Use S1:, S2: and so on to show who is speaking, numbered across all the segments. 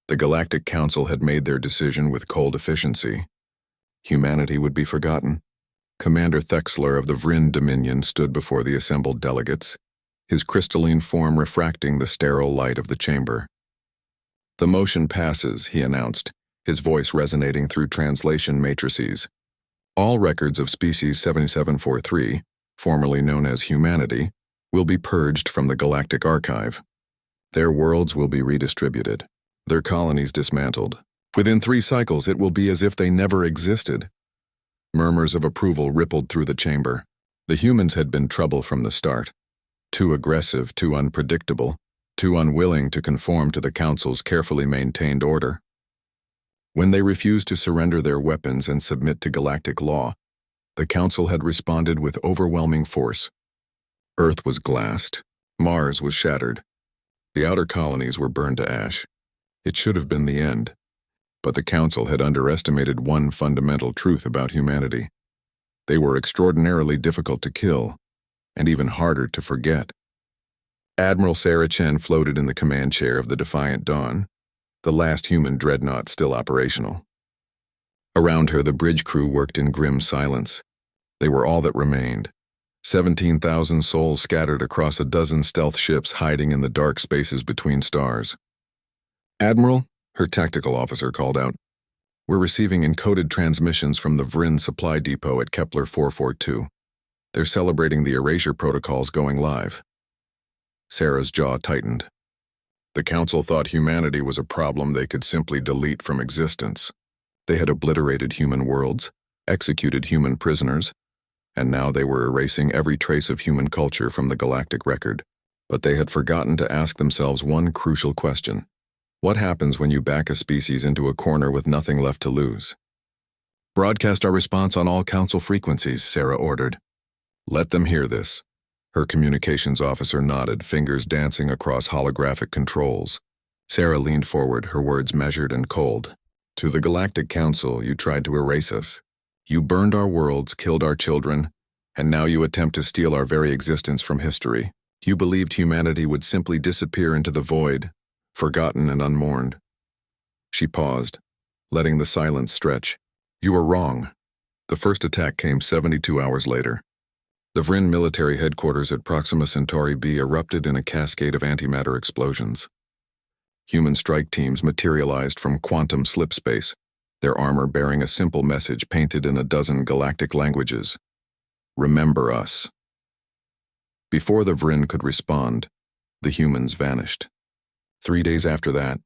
S1: The Galactic Council had made their decision with cold efficiency. Humanity would be forgotten. Commander Thexler of the Vryn Dominion stood before the assembled delegates, his crystalline form refracting the sterile light of the chamber. "The motion passes," he announced, his voice resonating through translation matrices. "All records of species 7743, formerly known as humanity, will be purged from the Galactic Archive. Their worlds will be redistributed, their colonies dismantled. Within 3 cycles, it will be as if they never existed." Murmurs of approval rippled through the chamber. The humans had been trouble from the start. Too aggressive, too unpredictable, too unwilling to conform to the Council's carefully maintained order. When they refused to surrender their weapons and submit to galactic law, the Council had responded with overwhelming force. Earth was glassed. Mars was shattered. The outer colonies were burned to ash. It should have been the end. But the Council had underestimated one fundamental truth about humanity. They were extraordinarily difficult to kill, and even harder to forget. Admiral Sarah Chen floated in the command chair of the Defiant Dawn, the last human dreadnought still operational. Around her, the bridge crew worked in grim silence. They were all that remained. 17,000 souls scattered across a dozen stealth ships hiding in the dark spaces between stars. "Admiral," her tactical officer called out, "we're receiving encoded transmissions from the Vryn supply depot at Kepler 442. They're celebrating the erasure protocols going live." Sarah's jaw tightened. The Council thought humanity was a problem they could simply delete from existence. They had obliterated human worlds, executed human prisoners, and now they were erasing every trace of human culture from the galactic record. But they had forgotten to ask themselves one crucial question. What happens when you back a species into a corner with nothing left to lose? "Broadcast our response on all Council frequencies," Sarah ordered. "Let them hear this." Her communications officer nodded, fingers dancing across holographic controls. Sarah leaned forward, her words measured and cold. "To the Galactic Council, you tried to erase us. You burned our worlds, killed our children, and now you attempt to steal our very existence from history. You believed humanity would simply disappear into the void, forgotten and unmourned." She paused, letting the silence stretch. "You were wrong." The first attack came 72 hours later. The Vryn military headquarters at Proxima Centauri b erupted in a cascade of antimatter explosions. Human strike teams materialized from quantum slipspace, their armor bearing a simple message painted in a dozen galactic languages. "Remember us." Before the Vryn could respond, the humans vanished. 3 days after that,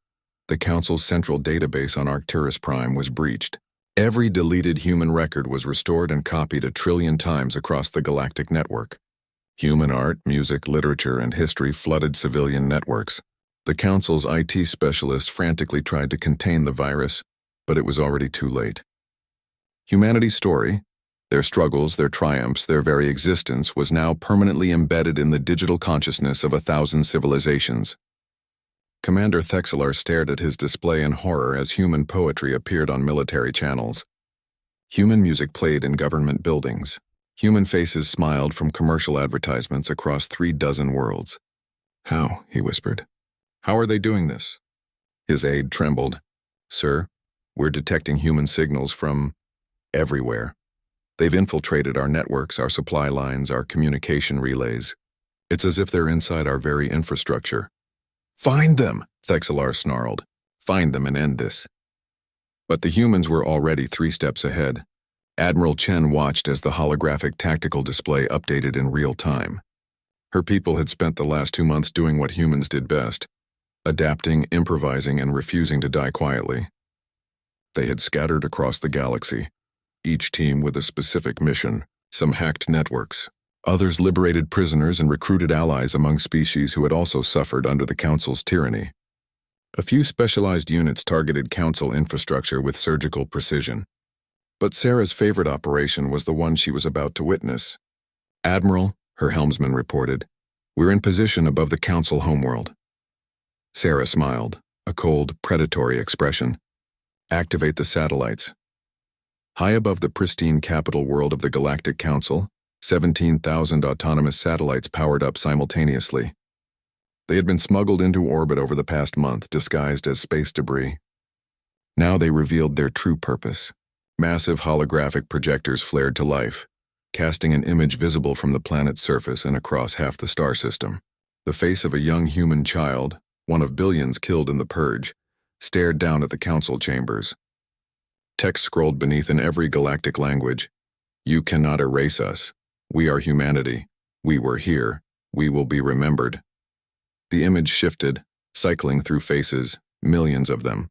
S1: the Council's central database on Arcturus Prime was breached. Every deleted human record was restored and copied 1 trillion times across the galactic network. Human art, music, literature, and history flooded civilian networks. The Council's IT specialists frantically tried to contain the virus, but it was already too late. Humanity's story, their struggles, their triumphs, their very existence, was now permanently embedded in the digital consciousness of 1,000 civilizations. Commander Thexler stared at his display in horror as human poetry appeared on military channels. Human music played in government buildings. Human faces smiled from commercial advertisements across 36 worlds. "How?" he whispered. "How are they doing this?" His aide trembled. "Sir, we're detecting human signals from everywhere. They've infiltrated our networks, our supply lines, our communication relays. It's as if they're inside our very infrastructure." "Find them!" Thexler snarled. "Find them and end this." But the humans were already 3 steps ahead. Admiral Chen watched as the holographic tactical display updated in real time. Her people had spent the last 2 months doing what humans did best, adapting, improvising, and refusing to die quietly. They had scattered across the galaxy, each team with a specific mission. Some hacked networks. Others liberated prisoners and recruited allies among species who had also suffered under the Council's tyranny. A few specialized units targeted Council infrastructure with surgical precision. But Sarah's favorite operation was the one she was about to witness. "Admiral," her helmsman reported, "we're in position above the Council homeworld." Sarah smiled, a cold, predatory expression. "Activate the satellites." High above the pristine capital world of the Galactic Council, 17,000 autonomous satellites powered up simultaneously. They had been smuggled into orbit over the past month, disguised as space debris. Now they revealed their true purpose. Massive holographic projectors flared to life, casting an image visible from the planet's surface and across half the star system. The face of a young human child, one of billions killed in the purge, stared down at the council chambers. Text scrolled beneath in every galactic language. "You cannot erase us. We are humanity. We were here. We will be remembered." The image shifted, cycling through faces, millions of them.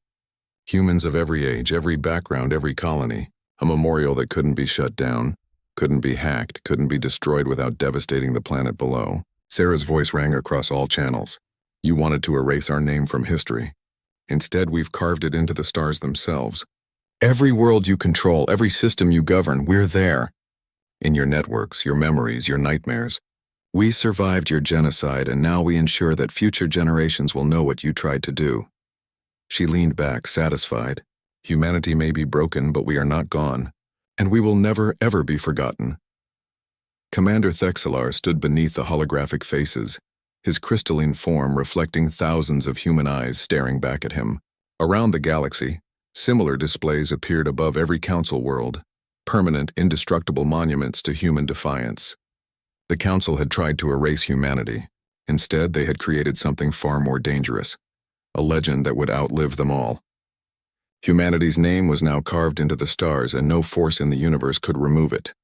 S1: Humans of every age, every background, every colony. A memorial that couldn't be shut down, couldn't be hacked, couldn't be destroyed without devastating the planet below. Sarah's voice rang across all channels. "You wanted to erase our name from history. Instead, we've carved it into the stars themselves. Every world you control, every system you govern, we're there. In your networks, your memories, your nightmares. We survived your genocide, and now we ensure that future generations will know what you tried to do." She leaned back, satisfied. Humanity may be broken, but we are not gone. And we will never, ever be forgotten. Commander Thexelar stood beneath the holographic faces, his crystalline form reflecting thousands of human eyes staring back at him. Around the galaxy, similar displays appeared above every council world, permanent, indestructible monuments to human defiance. The council had tried to erase humanity. Instead, they had created something far more dangerous, a legend that would outlive them all. Humanity's name was now carved into the stars, and no force in the universe could remove it.